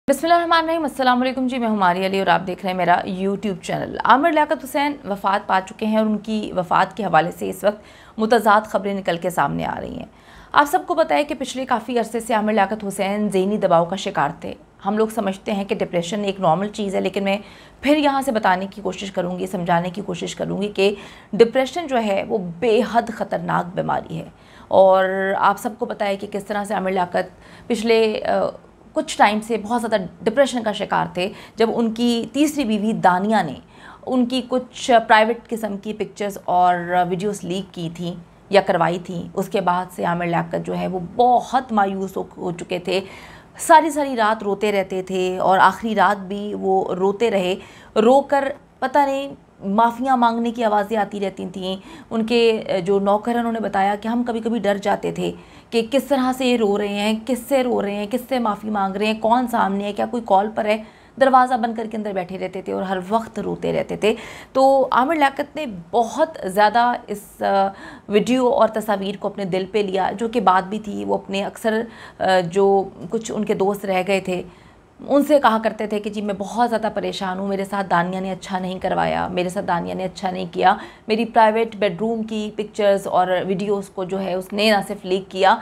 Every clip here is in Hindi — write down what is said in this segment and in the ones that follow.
बिस्मिल्लाहिर्रहमानिर्रहीम। अस्सलाम वालेकुम जी, मैं हूं मारिया अली और आप देख रहे हैं मेरा यूट्यूब चैनल। आमिर लियाकत हुसैन वफ़ात पा चुके हैं और उनकी वफ़ात के हवाले से इस वक्त मुतज़ाद ख़बरें निकल के सामने आ रही हैं। आप सबको पता है कि पिछले काफ़ी अरसे से आमिर लियाकत हुसैन ज़हनी दबाव का शिकार थे। हम लोग समझते हैं कि डिप्रेशन एक नॉर्मल चीज़ है, लेकिन मैं फिर यहाँ से बताने की कोशिश करूँगी, समझाने की कोशिश करूँगी कि डिप्रेशन जो है वो बेहद ख़तरनाक बीमारी है। और आप सबको पता है कि किस तरह से आमिर लियाकत पिछले कुछ टाइम से बहुत ज़्यादा डिप्रेशन का शिकार थे, जब उनकी तीसरी बीवी दानिया ने उनकी कुछ प्राइवेट किस्म की पिक्चर्स और वीडियोस लीक की थी या करवाई थी। उसके बाद से आमिर लियाकत जो है वो बहुत मायूस हो चुके थे, सारी सारी रात रोते रहते थे और आखिरी रात भी वो रोते रहे। रोकर पता नहीं माफ़ियाँ मांगने की आवाज़ें आती रहती थीं। उनके जो नौकर हैं उन्होंने बताया कि हम कभी कभी डर जाते थे कि किस तरह से ये रो रहे हैं, किससे रो रहे हैं, किससे माफ़ी मांग रहे हैं, कौन सामने है, क्या कोई कॉल पर है। दरवाज़ा बंद करके अंदर बैठे रहते थे और हर वक्त रोते रहते थे। तो आमिर लियाकत ने बहुत ज़्यादा इस वीडियो और तस्वीर को अपने दिल पे लिया, जो कि बात भी थी। वो अपने अक्सर जो कुछ उनके दोस्त रह गए थे उनसे कहा करते थे कि जी मैं बहुत ज़्यादा परेशान हूँ, मेरे साथ दानिया ने अच्छा नहीं करवाया, मेरे साथ दानिया ने अच्छा नहीं किया, मेरी प्राइवेट बेडरूम की पिक्चर्स और वीडियोस को जो है उसने ना सिर्फ लीक किया,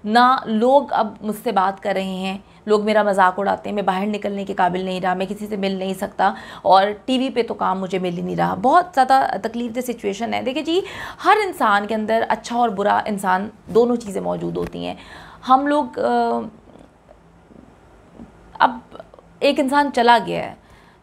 ना लोग अब मुझसे बात कर रहे हैं, लोग मेरा मजाक उड़ाते हैं, मैं बाहर निकलने के काबिल नहीं रहा, मैं किसी से मिल नहीं सकता और टीवी पे तो काम मुझे मिल ही नहीं रहा। बहुत ज़्यादा तकलीफ दे सिचुएशन है। देखिए जी, हर इंसान के अंदर अच्छा और बुरा इंसान दोनों चीज़ें मौजूद होती हैं। हम लोग अब एक इंसान चला गया है,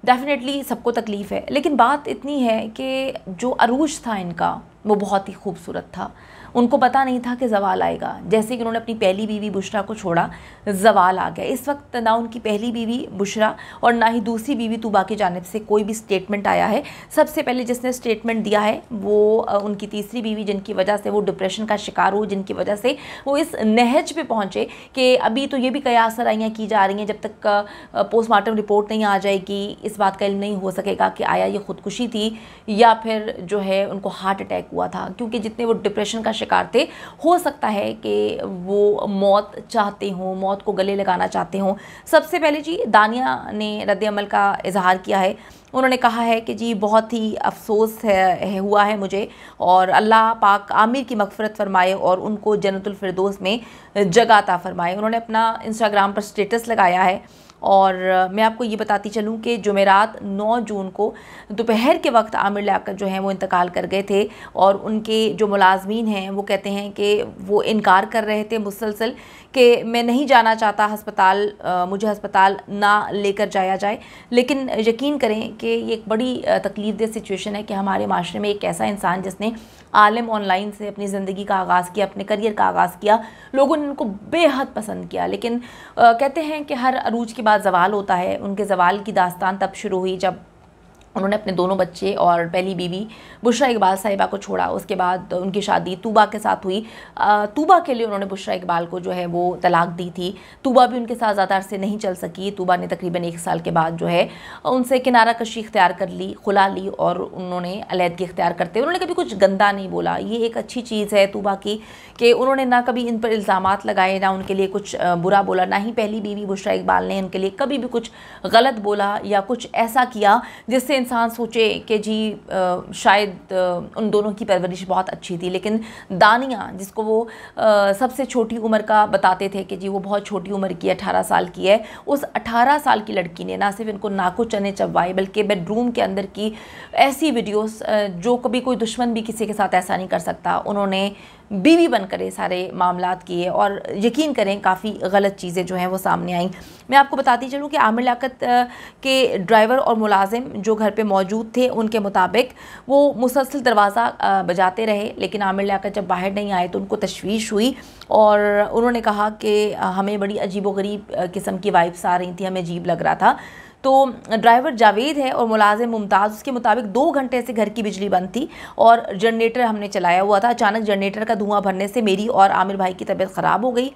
डेफिनेटली सबको तकलीफ़ है, लेकिन बात इतनी है कि जो अरूज था इनका वो बहुत ही खूबसूरत था। उनको पता नहीं था कि ज़वाल आएगा। जैसे कि उन्होंने अपनी पहली बीवी बुशरा को छोड़ा, ज़वाल आ गया। इस वक्त ना उनकी पहली बीवी बुशरा और ना ही दूसरी बीवी तूबा की जानिब से कोई भी स्टेटमेंट आया है। सबसे पहले जिसने स्टेटमेंट दिया है वो उनकी तीसरी बीवी, जिनकी वजह से वो डिप्रेशन का शिकार हो, जिनकी वजह से वो इस नहज पे पहुँचे कि अभी तो ये भी कयास आराइयाँ की जा रही हैं, जब तक पोस्टमार्टम रिपोर्ट नहीं आ जाएगी इस बात का इल्म नहीं हो सकेगा कि आया ये खुदकुशी थी या फिर जो है उनको हार्ट अटैक हुआ था। क्योंकि जितने वो डिप्रेशन का शिकार थे, हो सकता है कि वो मौत चाहते हों, मौत को गले लगाना चाहते हों। सबसे पहले जी दानिया ने रद्द अमल का इजहार किया है। उन्होंने कहा है कि जी बहुत ही अफसोस हुआ है मुझे, और अल्लाह पाक आमिर की मग़फ़िरत फरमाए और उनको जन्नतुल फिरदौस में जगह अता फरमाए। उन्होंने अपना इंस्टाग्राम पर स्टेटस लगाया है और मैं आपको ये बताती चलूँ कि जुमेरात 9 जून को दोपहर के वक्त आमिर लियाकत जो हैं वो इंतकाल कर गए थे। और उनके जो मुलाजमीन हैं वो कहते हैं कि वो इनकार कर रहे थे मुसलसल कि मैं नहीं जाना चाहता हस्पताल, मुझे हस्पताल ना लेकर जाया जाए। लेकिन यकीन करें कि ये एक बड़ी तकलीफ दे सिचुएशन है कि हमारे माशरे में एक ऐसा इंसान जिसने आलिम ऑनलाइन से अपनी ज़िंदगी का आगाज़ किया, अपने करियर का आगाज़ किया, लोगों ने उनको बेहद पसंद किया। लेकिन कहते हैं कि हर अरूज के बाद ज़वाल होता है। उनके ज़वाल की दास्तान तब शुरू हुई जब उन्होंने अपने दोनों बच्चे और पहली बीवी बुशरा इकबाल साहिबा को छोड़ा। उसके बाद उनकी शादी तूबा के साथ हुई। तूबा के लिए उन्होंने बुशरा इकबाल को जो है वो तलाक दी थी। तूबा भी उनके साथ ज़्यादा अरसे नहीं चल सकी। तूबा ने तकरीबन 1 साल के बाद जो है उनसे किनारा कशी इख्तियार कर ली, खुला ली और उन्होंने अलहदगी इख्तियार करते उन्होंने कभी कुछ गंदा नहीं बोला। ये एक अच्छी चीज़ है तूबा की कि उन्होंने ना कभी इन पर इल्ज़ामात लगाए, ना उनके लिए कुछ बुरा बोला, ना ही पहली बीवी बुशरा इकबाल ने उनके लिए कभी भी कुछ गलत बोला या कुछ ऐसा किया जिससे इंसान सोचे कि जी शायद उन दोनों की परवरिश बहुत अच्छी थी। लेकिन दानिया, जिसको वो सबसे छोटी उम्र का बताते थे कि जी वो बहुत छोटी उम्र की है, 18 साल की है, उस 18 साल की लड़की ने ना सिर्फ इनको नाको चने चबवाए बल्कि बेडरूम के अंदर की ऐसी वीडियोस जो कभी कोई दुश्मन भी किसी के साथ ऐसा नहीं कर सकता, उन्होंने बीवी बनकर ये सारे मामलात किए। और यकीन करें काफ़ी गलत चीज़ें जो हैं वो सामने आईं। मैं आपको बताती चलूँ कि आमिर लियाकत के ड्राइवर और मुलाजिम जो घर पे मौजूद थे उनके मुताबिक वो मुसलसल दरवाज़ा बजाते रहे, लेकिन आमिर लियाकत जब बाहर नहीं आए तो उनको तशवीश हुई और उन्होंने कहा कि हमें बड़ी अजीब व गरीब किस्म की वाइब्स आ रही थी, हमें अजीब लग रहा था। तो ड्राइवर जावेद है और मुलाजिम मुमताज़, उसके मुताबिक 2 घंटे से घर की बिजली बंद थी और जनरेटर हमने चलाया हुआ था। अचानक जनरेटर का धुआं भरने से मेरी और आमिर भाई की तबीयत ख़राब हो गई।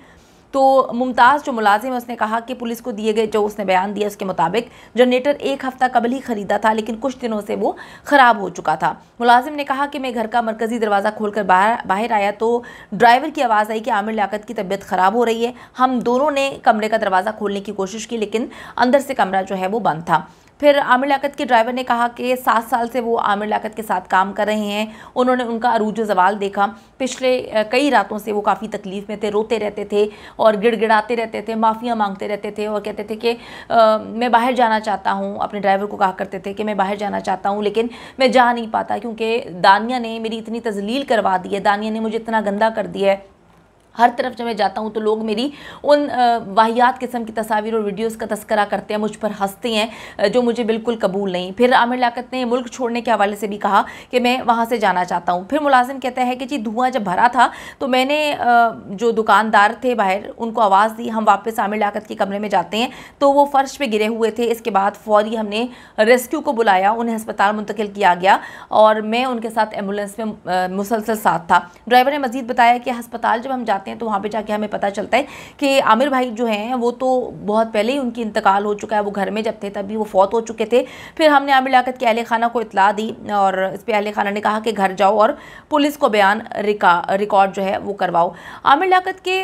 तो मुमताज़ जो मुलाजिम है उसने कहा कि पुलिस को दिए गए जो उसने बयान दिया उसके मुताबिक जनरेटर 1 हफ्ता कबल ही ख़रीदा था, लेकिन कुछ दिनों से वो ख़राब हो चुका था। मुलाजिम ने कहा कि मैं घर का मरकज़ी दरवाज़ा खोलकर बाहर आया तो ड्राइवर की आवाज़ आई कि आमिर लियाकत की तबीयत ख़राब हो रही है। हम दोनों ने कमरे का दरवाज़ा खोलने की कोशिश की, लेकिन अंदर से कमरा जो है वो बंद था। फिर आमिर लियाकत के ड्राइवर ने कहा कि 7 साल से वो आमिर लियाकत के साथ काम कर रहे हैं। उन्होंने उनका अरूज ज़वाल देखा। पिछले कई रातों से वो काफ़ी तकलीफ़ में थे, रोते रहते थे और गिड़गिड़ाते रहते थे, माफ़ियाँ मांगते रहते थे और कहते थे कि मैं बाहर जाना चाहता हूँ। अपने ड्राइवर को कहा करते थे कि मैं बाहर जाना चाहता हूँ, लेकिन मैं जा नहीं पाता क्योंकि दानिया ने मेरी इतनी तज़लील करवा दी है, दानिया ने मुझे इतना गंदा कर दिया है। हर तरफ जब मैं जाता हूँ तो लोग मेरी उन वाहियात किस्म की तस्वीर और वीडियोस का तस्करा करते हैं, मुझ पर हंसते हैं, जो मुझे बिल्कुल कबूल नहीं। फिर आमिर लियाकत ने मुल्क छोड़ने के हवाले से भी कहा कि मैं वहाँ से जाना चाहता हूँ। फिर मुलाजिम कहता है कि जी धुआं जब भरा था तो मैंने जो दुकानदार थे बाहर उनको आवाज़ दी, हम वापस आमिर लियाकत के कमरे में जाते हैं तो वो फ़र्श पर गिरे हुए थे। इसके बाद फ़ौरी हमने रेस्क्यू को बुलाया, उन्हें अस्पताल मुंतकिल किया गया और मैं उनके साथ एम्बुलेंस में मुसलसल साथ था। ड्राइवर ने मज़ीद बताया कि अस्पताल जब हम जाते हैं तो वहाँ पे जाके हमें पता चलता है कि आमिर भाई जो हैं वो तो बहुत पहले ही उनकी इंतकाल हो चुका है, वो घर में जब थे तभी वो फौत हो चुके थे। फिर हमने आमिर लियाकत के अहले खाना को इतला दी और इस पर अहले खाना ने कहा कि घर जाओ और पुलिस को बयान रिकॉर्ड जो है वो करवाओ। आमिर लियाकत के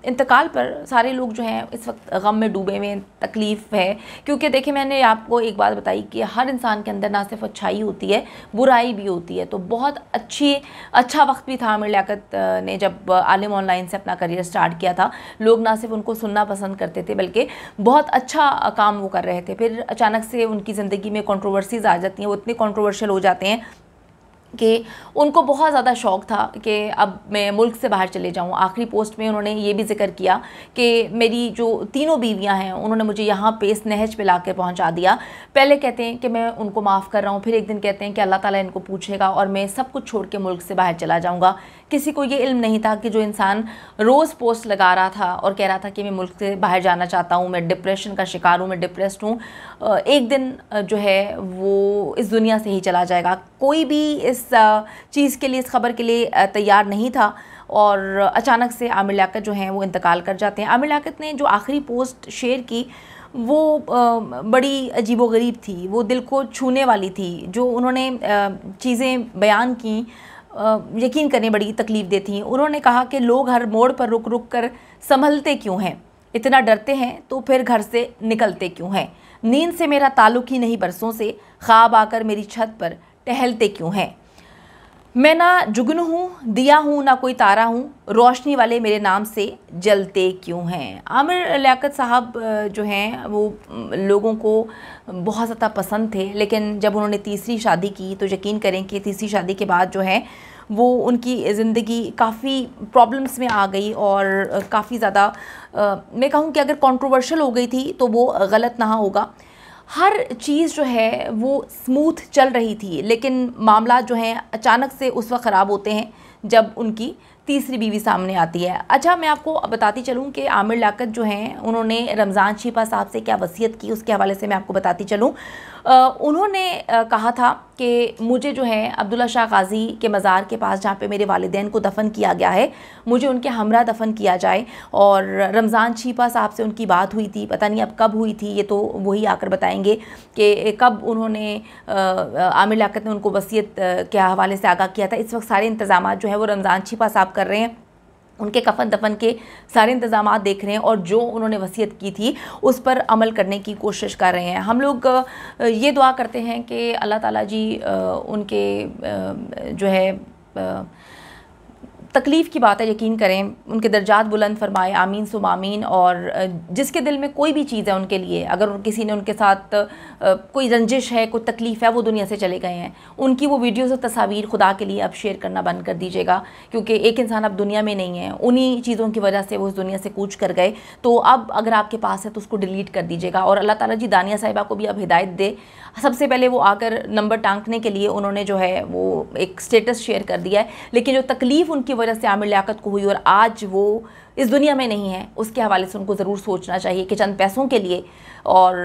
इंतकाल पर सारे लोग जो हैं इस वक्त गम में डूबे हुए, तकलीफ़ है क्योंकि देखिए मैंने आपको एक बात बताई कि हर इंसान के अंदर ना सिर्फ अच्छाई होती है बुराई भी होती है। तो बहुत अच्छा वक्त भी था आमिर लियाकत ने जब आलिम ऑनलाइन से अपना करियर स्टार्ट किया था। लोग ना सिर्फ उनको सुनना पसंद करते थे बल्कि बहुत अच्छा काम वो कर रहे थे। फिर अचानक से उनकी ज़िंदगी में कंट्रोवर्सीज़ आ जाती हैं, वो इतने कंट्रोवर्शियल हो जाते हैं कि उनको बहुत ज़्यादा शौक़ था कि अब मैं मुल्क से बाहर चले जाऊँ। आखिरी पोस्ट में उन्होंने ये भी जिक्र किया कि मेरी जो तीनों बीवियां हैं उन्होंने मुझे यहाँ पे इस नहज पे ला के पहुँचा दिया। पहले कहते हैं कि मैं उनको माफ़ कर रहा हूँ, फिर एक दिन कहते हैं कि अल्लाह ताला इनको पूछेगा और मैं सब कुछ छोड़ के मुल्क से बाहर चला जाऊँगा। किसी को ये इल्म नहीं था कि जो इंसान रोज़ पोस्ट लगा रहा था और कह रहा था कि मैं मुल्क से बाहर जाना चाहता हूँ, मैं डिप्रेशन का शिकार हूँ, मैं डिप्रेस्ड हूँ, एक दिन जो है वो इस दुनिया से ही चला जाएगा। कोई भी इस चीज़ के लिए, इस खबर के लिए तैयार नहीं था और अचानक से आमिर लियाकत जो हैं वो इंतकाल कर जाते हैं। आमिर लियाकत ने जो आखिरी पोस्ट शेयर की वो बड़ी अजीबोगरीब थी, वो दिल को छूने वाली थी। जो उन्होंने चीज़ें बयान की यकीन करने बड़ी तकलीफ़ देती थी। उन्होंने कहा कि लोग हर मोड़ पर रुक रुक कर संभलते क्यों हैं, इतना डरते हैं तो फिर घर से निकलते क्यों हैं, नींद से मेरा ताल्लुक़ ही नहीं बरसों से, ख्वाब आकर मेरी छत पर टहलते क्यों हैं, मैं ना जुगनू हूँ, दिया हूँ, ना कोई तारा हूँ, रोशनी वाले मेरे नाम से जलते क्यों हैं। आमिर लियाकत साहब जो हैं वो लोगों को बहुत ज़्यादा पसंद थे, लेकिन जब उन्होंने तीसरी शादी की तो यकीन करें कि तीसरी शादी के बाद जो है वो उनकी ज़िंदगी काफ़ी प्रॉब्लम्स में आ गई और काफ़ी ज़्यादा मैं कहूँ कि अगर कंट्रोवर्शियल हो गई थी तो वो गलत ना होगा। हर चीज़ जो है वो स्मूथ चल रही थी, लेकिन मामला जो हैं अचानक से उस वक्त ख़राब होते हैं जब उनकी तीसरी बीवी सामने आती है। अच्छा, मैं आपको बताती चलूँ कि आमिर लियाकत जो हैं उन्होंने रमज़ान शीपा साहब से क्या वसीयत की, उसके हवाले से मैं आपको बताती चलूँ। उन्होंने कहा था कि मुझे जो है अब्दुल्ला शाह गाज़ी के मज़ार के पास जहाँ पे मेरे वालिदैन को दफन किया गया है, मुझे उनके हमरा दफन किया जाए। और रमज़ान शीपा साहब से उनकी बात हुई थी, पता नहीं अब कब हुई थी, ये तो वही आकर बताएंगे कि कब उन्होंने आमिर लियाकत ने उनको वसीयत के हवाले से आगाह किया था। इस वक्त सारे इंतज़ाम जो है वो रमज़ान शीपा साहब कर रहे हैं, उनके कफन दफन के सारे इंतज़ामात देख रहे हैं और जो उन्होंने वसीयत की थी उस पर अमल करने की कोशिश कर रहे हैं। हम लोग ये दुआ करते हैं कि अल्लाह ताला जी उनके जो है तकलीफ़ की बात है, यकीन करें उनके दर्जात बुलंद फरमाए, आमीन सुम आमीन। और जिसके दिल में कोई भी चीज़ है उनके लिए, अगर किसी ने उनके साथ कोई रंजिश है, कोई तकलीफ़ है, वो दुनिया से चले गए हैं, उनकी वो वीडियोज़ और तस्वीर खुदा के लिए अब शेयर करना बंद कर दीजिएगा, क्योंकि एक इंसान अब दुनिया में नहीं है, उन्हीं चीज़ों की वजह से वो इस दुनिया से कूच कर गए। तो अब अगर आपके पास है तो उसको डिलीट कर दीजिएगा। और अल्लाह ताला जी दानिया साहिबा को भी अब हिदायत दे। सबसे पहले वो आकर नंबर टांकने के लिए उन्होंने जो है वो एक स्टेटस शेयर कर दिया है, लेकिन जो तकलीफ़ उनकी वजह से आमिर लियाकत को हुई और आज वो इस दुनिया में नहीं है, उसके हवाले से उनको ज़रूर सोचना चाहिए कि चंद पैसों के लिए और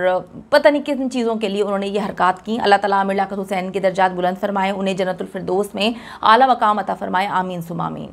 पता नहीं किन चीज़ों के लिए उन्होंने ये हरकत की। अल्लाह ताला आमिर लियाकत हुसैन के दर्जात बुलंद फरमाए, उन्हें जन्नतुल फिरदौस में आला मकाम अता फरमाए, आमीन सुम आमीन।